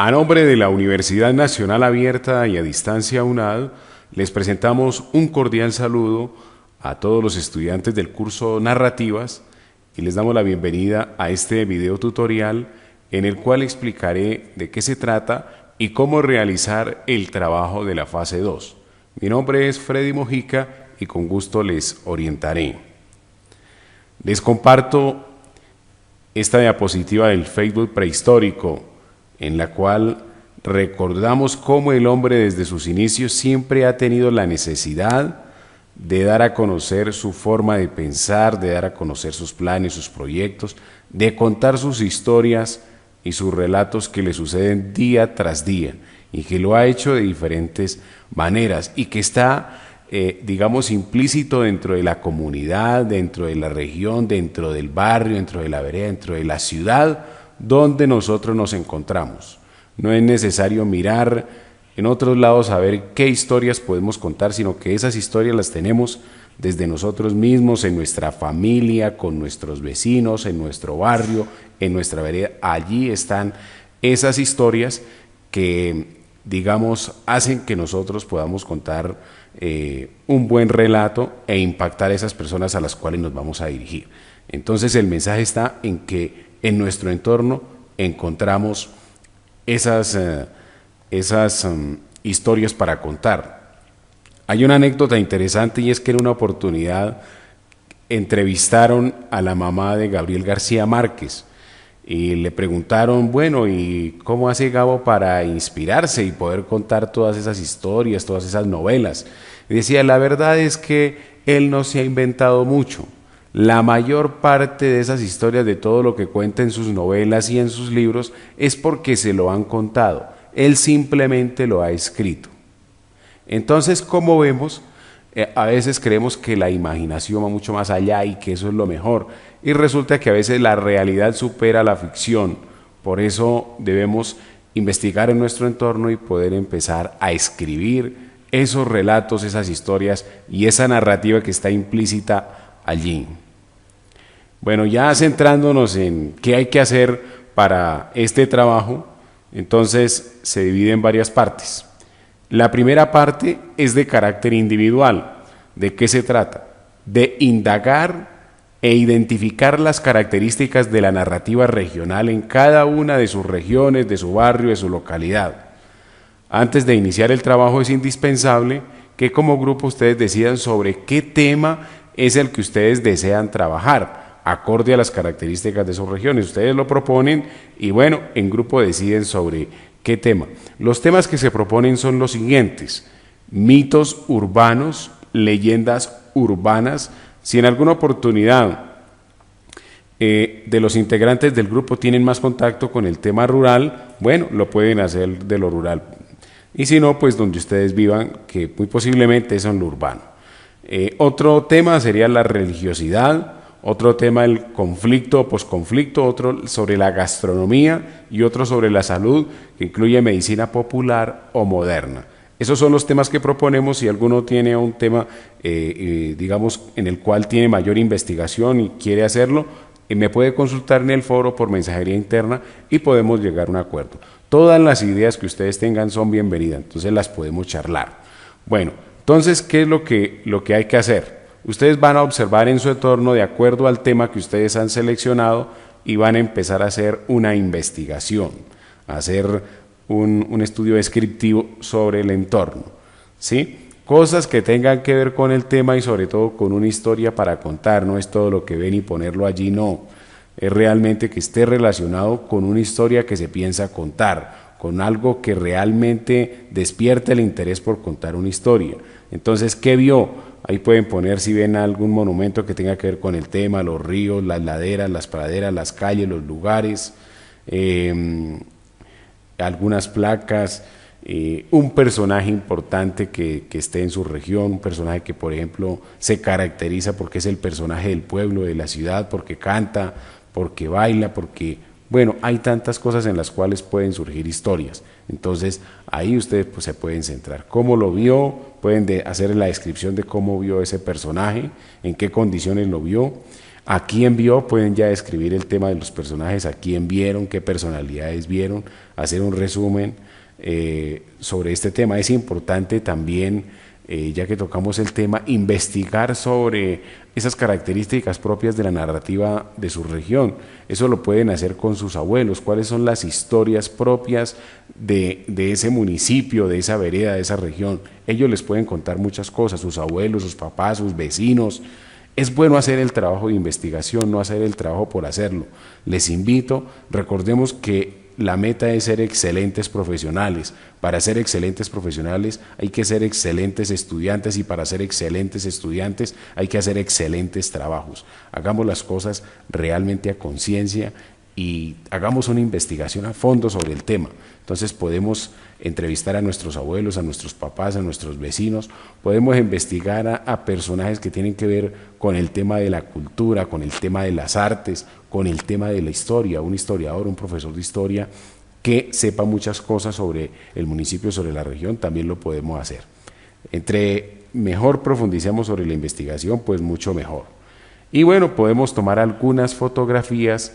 A nombre de la Universidad Nacional Abierta y a Distancia UNAD, les presentamos un cordial saludo a todos los estudiantes del curso Narrativas y les damos la bienvenida a este video tutorial en el cual explicaré de qué se trata y cómo realizar el trabajo de la fase 2. Mi nombre es Freddy Mojica y con gusto les orientaré. Les comparto esta diapositiva del Facebook prehistórico, en la cual recordamos cómo el hombre desde sus inicios siempre ha tenido la necesidad de dar a conocer su forma de pensar, de dar a conocer sus planes, sus proyectos, de contar sus historias y sus relatos que le suceden día tras día, y que lo ha hecho de diferentes maneras y que está, digamos, implícito dentro de la comunidad, dentro de la región, dentro del barrio, dentro de la vereda, dentro de la ciudad donde nosotros nos encontramos. No es necesario mirar en otros lados a ver qué historias podemos contar, sino que esas historias las tenemos desde nosotros mismos, en nuestra familia, con nuestros vecinos, en nuestro barrio, en nuestra vereda. Allí están esas historias que, digamos, hacen que nosotros podamos contar un buen relato e impactar a esas personas a las cuales nos vamos a dirigir. Entonces el mensaje está en que en nuestro entorno encontramos esas historias para contar. Hay una anécdota interesante, y es que en una oportunidad entrevistaron a la mamá de Gabriel García Márquez y le preguntaron, bueno, ¿y cómo hace Gabo para inspirarse y poder contar todas esas historias, todas esas novelas? Y decía, la verdad es que él no se ha inventado mucho. La mayor parte de esas historias, de todo lo que cuenta en sus novelas y en sus libros, es porque se lo han contado. Él simplemente lo ha escrito. Entonces, como vemos, a veces creemos que la imaginación va mucho más allá y que eso es lo mejor. Y resulta que a veces la realidad supera la ficción. Por eso debemos investigar en nuestro entorno y poder empezar a escribir esos relatos, esas historias y esa narrativa que está implícita allí. Bueno, ya centrándonos en qué hay que hacer para este trabajo, entonces se divide en varias partes. La primera parte es de carácter individual. ¿De qué se trata? De indagar e identificar las características de la narrativa regional en cada una de sus regiones, de su barrio, de su localidad. Antes de iniciar el trabajo es indispensable que como grupo ustedes decidan sobre qué tema es el que ustedes desean trabajar, acorde a las características de sus regiones. Ustedes lo proponen y bueno, en grupo deciden sobre qué tema. Los temas que se proponen son los siguientes: mitos urbanos, leyendas urbanas. Si en alguna oportunidad de los integrantes del grupo tienen más contacto con el tema rural, bueno, lo pueden hacer de lo rural. Y si no, pues donde ustedes vivan, que muy posiblemente es en lo urbano. Otro tema sería la religiosidad, otro tema el conflicto o posconflicto, otro sobre la gastronomía y otro sobre la salud, que incluye medicina popular o moderna. Esos son los temas que proponemos. Si alguno tiene un tema, digamos, en el cual tiene mayor investigación y quiere hacerlo, me puede consultar en el foro por mensajería interna y podemos llegar a un acuerdo. Todas las ideas que ustedes tengan son bienvenidas, entonces las podemos charlar. Bueno, entonces, ¿qué es lo que hay que hacer? Ustedes van a observar en su entorno de acuerdo al tema que ustedes han seleccionado y van a empezar a hacer una investigación, a hacer un estudio descriptivo sobre el entorno, ¿sí? Cosas que tengan que ver con el tema y sobre todo con una historia para contar. No es todo lo que ven y ponerlo allí, no. Es realmente que esté relacionado con una historia que se piensa contar, con algo que realmente despierte el interés por contar una historia. Entonces, ¿qué vio? Ahí pueden poner si ven algún monumento que tenga que ver con el tema, los ríos, las laderas, las praderas, las calles, los lugares, algunas placas, un personaje importante que esté en su región, un personaje que, por ejemplo, se caracteriza porque es el personaje del pueblo, de la ciudad, porque canta, porque baila, porque, bueno, hay tantas cosas en las cuales pueden surgir historias. Entonces, ahí ustedes pues, se pueden centrar. ¿Cómo lo vio? Pueden hacer la descripción de cómo vio ese personaje, en qué condiciones lo vio, a quién vio, pueden ya describir el tema de los personajes, a quién vieron, qué personalidades vieron, hacer un resumen sobre este tema. Es importante también, ya que tocamos el tema, investigar sobre esas características propias de la narrativa de su región. Eso lo pueden hacer con sus abuelos, cuáles son las historias propias de ese municipio, de esa vereda, de esa región. Ellos les pueden contar muchas cosas, sus abuelos, sus papás, sus vecinos. Es bueno hacer el trabajo de investigación, no hacer el trabajo por hacerlo. Les invito, recordemos que la meta es ser excelentes profesionales. Para ser excelentes profesionales hay que ser excelentes estudiantes, y para ser excelentes estudiantes hay que hacer excelentes trabajos. Hagamos las cosas realmente a conciencia y hagamos una investigación a fondo sobre el tema. Entonces podemos entrevistar a nuestros abuelos, a nuestros papás, a nuestros vecinos, podemos investigar a personajes que tienen que ver con el tema de la cultura, con el tema de las artes, con el tema de la historia. Un historiador, un profesor de historia que sepa muchas cosas sobre el municipio, sobre la región, también lo podemos hacer. Entre mejor profundicemos sobre la investigación, pues mucho mejor. Y bueno, podemos tomar algunas fotografías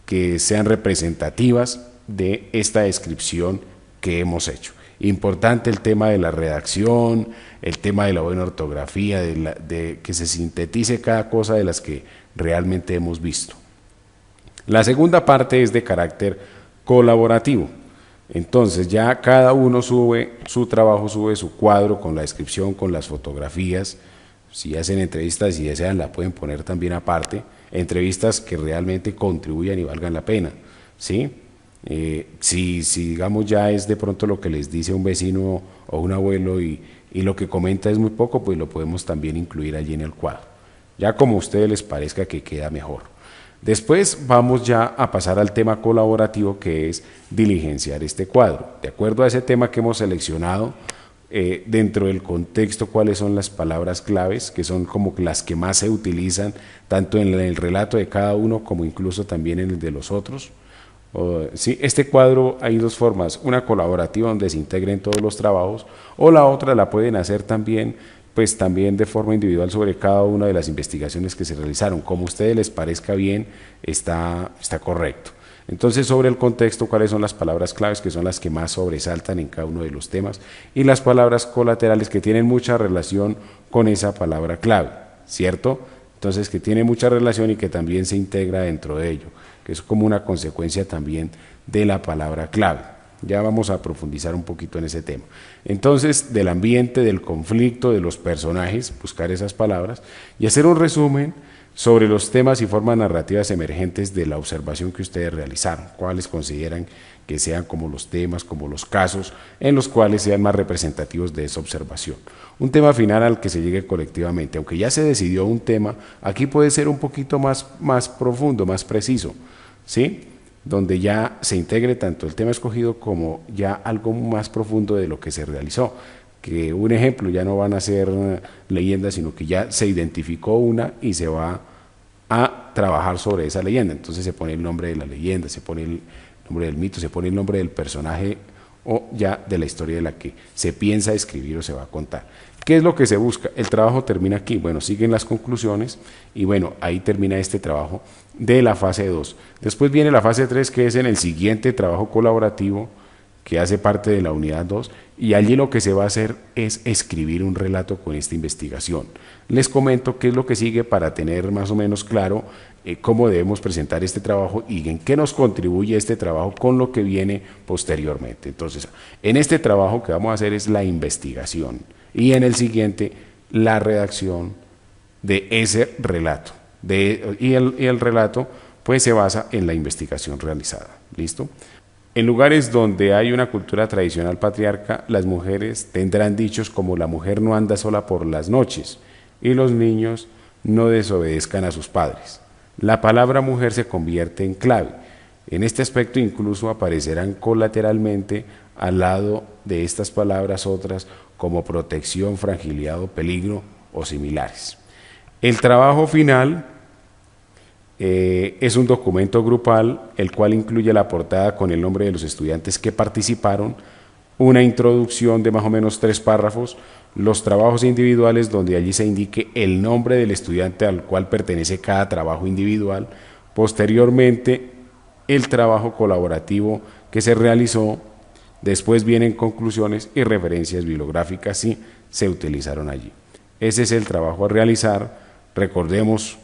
que sean representativas de esta descripción que hemos hecho. Importante el tema de la redacción, el tema de la buena ortografía, de que se sintetice cada cosa de las que realmente hemos visto. La segunda parte es de carácter colaborativo. Entonces ya cada uno sube su trabajo, sube su cuadro con la descripción, con las fotografías. Si hacen entrevistas, si desean, la pueden poner también aparte. Entrevistas que realmente contribuyan y valgan la pena, ¿sí? Si digamos ya es de pronto lo que les dice un vecino o un abuelo y lo que comenta es muy poco, pues lo podemos también incluir allí en el cuadro, ya como a ustedes les parezca que queda mejor. Después vamos ya a pasar al tema colaborativo, que es diligenciar este cuadro. De acuerdo a ese tema que hemos seleccionado, dentro del contexto, cuáles son las palabras claves, que son como las que más se utilizan, tanto en el relato de cada uno como incluso también en el de los otros. Sí, este cuadro hay dos formas, una colaborativa donde se integren todos los trabajos, o la otra la pueden hacer también, pues también de forma individual sobre cada una de las investigaciones que se realizaron. Como a ustedes les parezca bien, está correcto. Entonces, sobre el contexto, cuáles son las palabras claves, que son las que más sobresaltan en cada uno de los temas, y las palabras colaterales que tienen mucha relación con esa palabra clave, ¿cierto? Entonces, que tiene mucha relación y que también se integra dentro de ello, que es como una consecuencia también de la palabra clave. Ya vamos a profundizar un poquito en ese tema. Entonces, del ambiente, del conflicto, de los personajes, buscar esas palabras y hacer un resumen sobre los temas y formas narrativas emergentes de la observación que ustedes realizaron, cuáles consideran que sean como los temas, como los casos en los cuales sean más representativos de esa observación. Un tema final al que se llegue colectivamente, aunque ya se decidió un tema, aquí puede ser un poquito más profundo, más preciso, ¿sí? Donde ya se integre tanto el tema escogido como ya algo más profundo de lo que se realizó. Que un ejemplo, ya no van a ser leyendas, sino que ya se identificó una y se va a trabajar sobre esa leyenda. Entonces se pone el nombre de la leyenda, se pone el nombre del mito, se pone el nombre del personaje o ya de la historia de la que se piensa escribir o se va a contar. ¿Qué es lo que se busca? El trabajo termina aquí. Bueno, siguen las conclusiones y bueno, ahí termina este trabajo de la fase 2. Después viene la fase 3, que es en el siguiente trabajo colaborativo, que hace parte de la unidad 2, y allí lo que se va a hacer es escribir un relato con esta investigación. Les comento qué es lo que sigue para tener más o menos claro cómo debemos presentar este trabajo y en qué nos contribuye este trabajo con lo que viene posteriormente. Entonces, en este trabajo que vamos a hacer es la investigación y en el siguiente la redacción de ese relato. Y el relato pues se basa en la investigación realizada. ¿Listo? En lugares donde hay una cultura tradicional patriarca, las mujeres tendrán dichos como la mujer no anda sola por las noches y los niños no desobedezcan a sus padres. La palabra mujer se convierte en clave. En este aspecto incluso aparecerán colateralmente al lado de estas palabras otras como protección, fragilidad o peligro o similares. El trabajo final es un documento grupal, el cual incluye la portada con el nombre de los estudiantes que participaron, una introducción de más o menos 3 párrafos, los trabajos individuales donde allí se indique el nombre del estudiante al cual pertenece cada trabajo individual, posteriormente el trabajo colaborativo que se realizó. Después vienen conclusiones y referencias bibliográficas si se utilizaron allí. Ese es el trabajo a realizar. Recordemos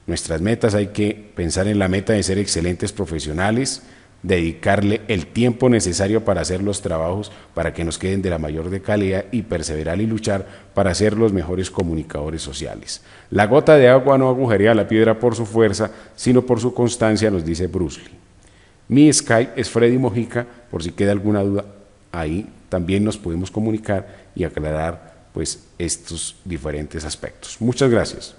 nuestras metas, hay que pensar en la meta de ser excelentes profesionales, dedicarle el tiempo necesario para hacer los trabajos para que nos queden de la mayor de calidad y perseverar y luchar para ser los mejores comunicadores sociales. La gota de agua no agujerea la piedra por su fuerza, sino por su constancia, nos dice Bruce Lee. Mi Skype es Freddy Mojica, por si queda alguna duda, ahí también nos podemos comunicar y aclarar pues estos diferentes aspectos. Muchas gracias.